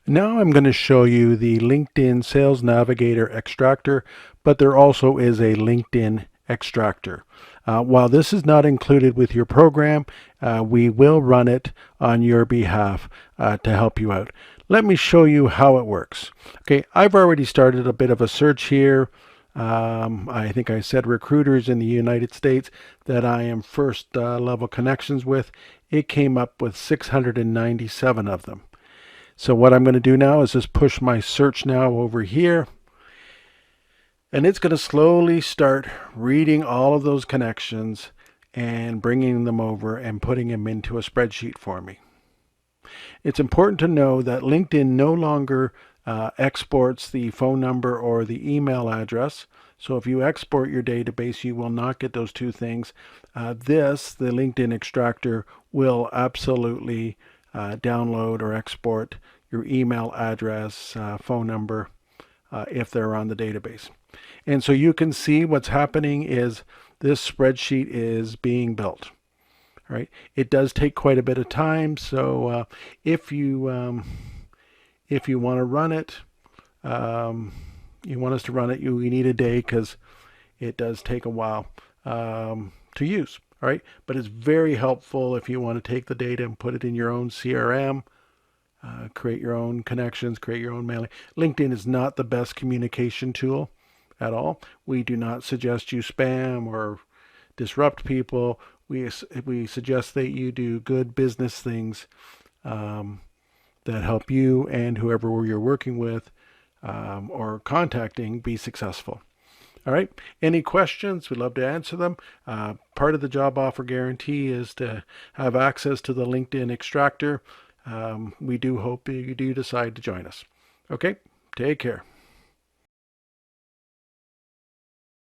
Now I'm going to show you the LinkedIn Sales Navigator Extractor, but there also is a LinkedIn Extractor. While this is not included with your program, we will run it on your behalf to help you out. Let me show you how it works. Okay, I've already started a bit of a search here. I think I said recruiters in the United States that I am first level connections with. It came up with 697 of them. So what I'm going to do now is just push my search now over here, and it's going to slowly start reading all of those connections and bringing them over and putting them into a spreadsheet for me. It's important to know that LinkedIn no longer exports the phone number or the email address. So if you export your database, you will not get those two things. The LinkedIn Extractor, will absolutely download or export your email address, phone number, if they're on the database. And so you can see what's happening is this spreadsheet is being built. Right? It does take quite a bit of time, so if you want to run it, you want us to run it, you need a day because it does take a while to use. All right, but it's very helpful if you want to take the data and put it in your own CRM, create your own connections, create your own mailing. LinkedIn is not the best communication tool at all. We do not suggest you spam or disrupt people. We suggest that you do good business things that help you and whoever you're working with or contacting be successful. All right. Any questions? We'd love to answer them. Part of the job offer guarantee is to have access to the LinkedIn Extractor. We do hope you do decide to join us. Okay. Take care.